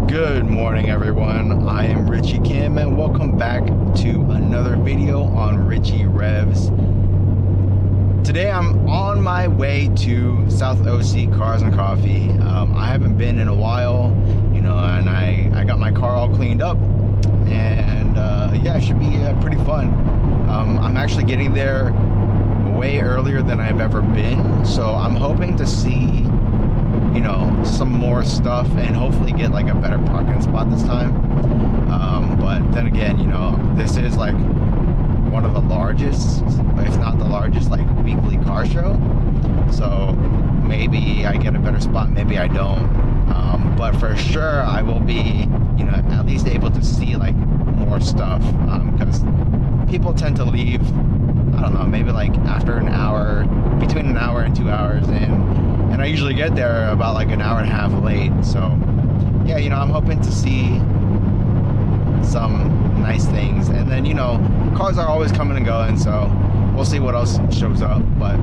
Good morning, everyone. I am Richie Kim, and welcome back to another video on Richie Revs. Today, I'm on my way to South OC Cars and Coffee. I haven't been in a while, and I got my car all cleaned up, and yeah, it should be pretty fun. I'm actually getting there way earlier than I've ever been, so I'm hoping to see some more stuff and hopefully get like a better parking spot this time. But then again, this is like one of the largest, if not the largest, like weekly car show. So maybe I get a better spot, maybe I don't. But for sure, I will be, at least able to see like more stuff. Because people tend to leave, I don't know, maybe like after an hour, between an hour and 2 hours, and I usually get there about like an hour and a half late. So yeah, I'm hoping to see some nice things, and then cars are always coming and going, so we'll see what else shows up. But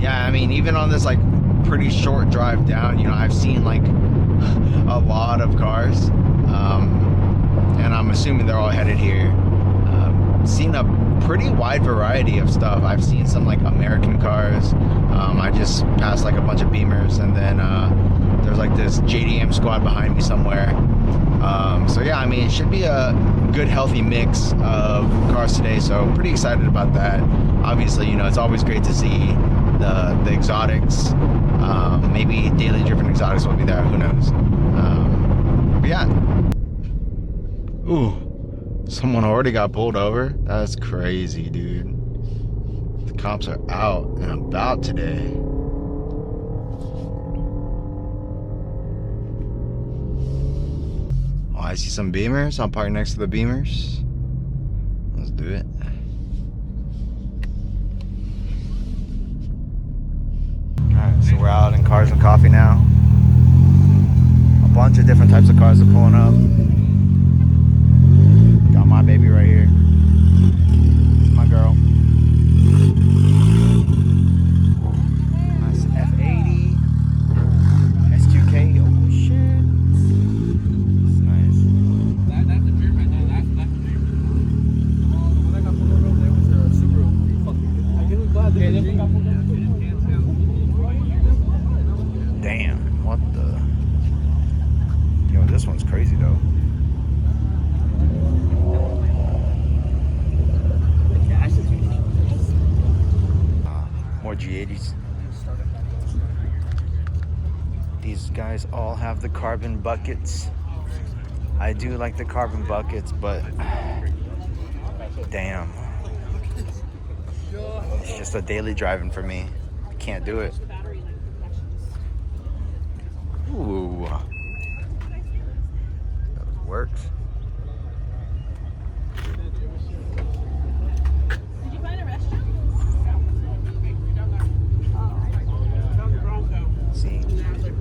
yeah, I mean, even on this like pretty short drive down, I've seen like a lot of cars, and I'm assuming they're all headed here. Seen a pretty wide variety of stuff. I've seen some like American cars. I just passed like a bunch of Bimmers, and then there's like this JDM squad behind me somewhere. So yeah, I mean, it should be a good healthy mix of cars today, so pretty excited about that. Obviously, it's always great to see the exotics. Maybe daily driven exotics will be there, who knows. But yeah. Ooh, someone already got pulled over? That's crazy, dude. The cops are out and about today. Oh, I see some Bimmers. I'll park next to the Bimmers. Let's do it. Alright, so we're out in Cars and Coffee now. A bunch of different types of cars are pulling up. Got my baby right here. My girl. Nice F80. S2K. Oh shit. It's nice. That's a beer right there. That's a beer. The one that got pulled over there was a Subaru. I guess we're glad they got pulled over. Damn. What the? This one's crazy though. More G80s. These guys all have the carbon buckets. I do like the carbon buckets, but damn, it's just a daily driving for me. I can't do it. Ooh, that works.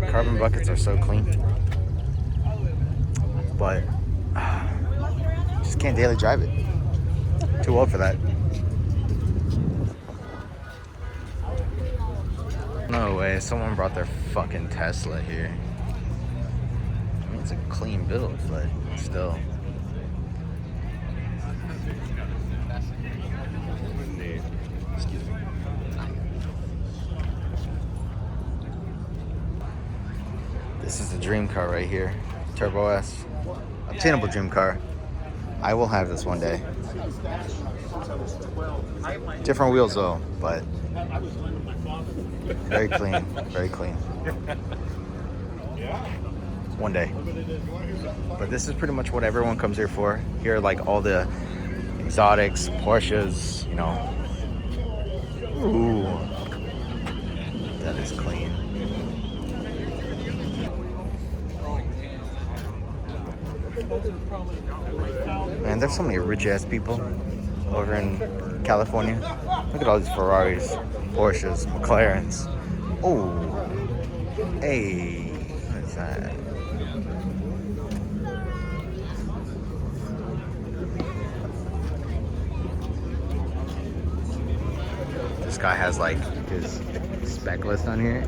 Carbon buckets are so clean, but just can't daily drive it. Too old for that. No way, someone brought their fucking Tesla here. I mean, it's a clean build, but still. Excuse me. This is the dream car right here, Turbo S. Obtainable dream car. I will have this one day. Different wheels though, but very clean, very clean. One day. But this is pretty much what everyone comes here for. Here are like all the exotics, Porsches, Ooh, that is clean. Man, there's so many rich ass people over in California. Look at all these Ferraris, Porsches, McLarens. Oh, hey, what is that? This guy has like his spec list on here.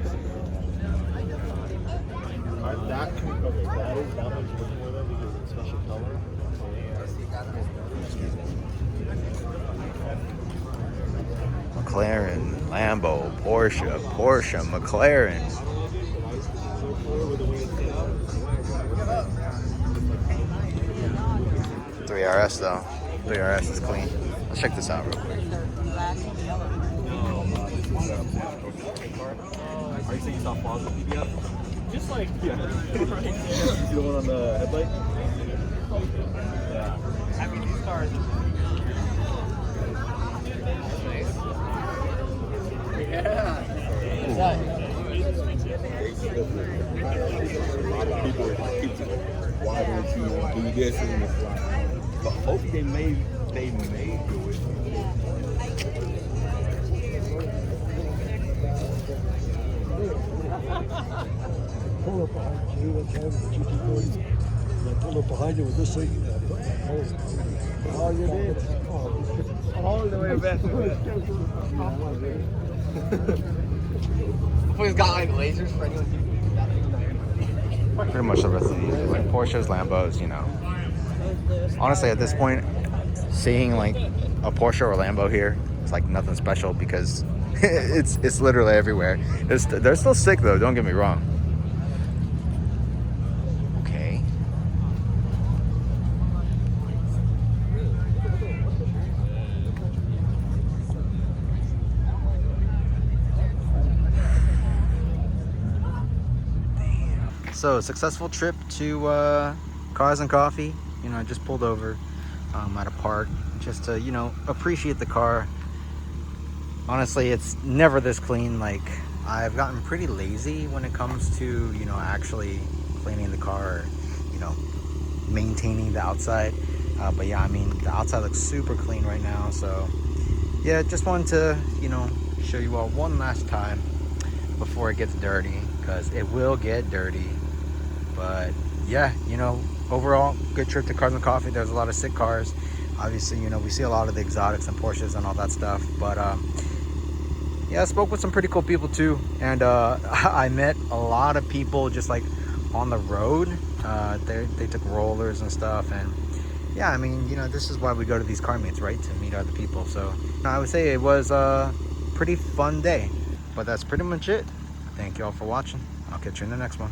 That is that much before though because it's special color. McLaren, Lambo, Porsche, McLaren. 3RS though. 3RS is clean. Let's check this out real quick. Are you saying you saw flaws with PBF? Just like yeah. You see the one on the headlight? Yeah. I mean, these cars. Yeah. A lot of people why don't you do this and it's like, but hopefully they may do it. Pull up behind you, let's have the GT40. Pull up behind you with this thing. Oh, you did? All the way back. He's got like lasers for anyone. Pretty much the rest of these, like Porsches, Lambos, you know. Honestly, at this point, seeing like a Porsche or a Lambo here is like nothing special because it's literally everywhere. They're still sick though, don't get me wrong. Okay. So, successful trip to Cars and Coffee. You know, I just pulled over at a park just to, you know, appreciate the car. Honestly, it's never this clean. Like, I've gotten pretty lazy when it comes to, you know, actually cleaning the car or, you know, maintaining the outside. But yeah, I mean, the outside looks super clean right now. So, yeah, just wanted to, you know, show you all one last time before it gets dirty, because it will get dirty. But yeah, you know, overall good trip to Cars and Coffee. There's a lot of sick cars, obviously. You know, we see a lot of the exotics and Porsches and all that stuff, but yeah, I spoke with some pretty cool people too, and I met a lot of people just like on the road. They took rollers and stuff, and yeah, I mean, you know, this is why we go to these car meets, right, to meet other people. So I would say it was a pretty fun day. But that's pretty much it. Thank you all for watching. I'll catch you in the next one.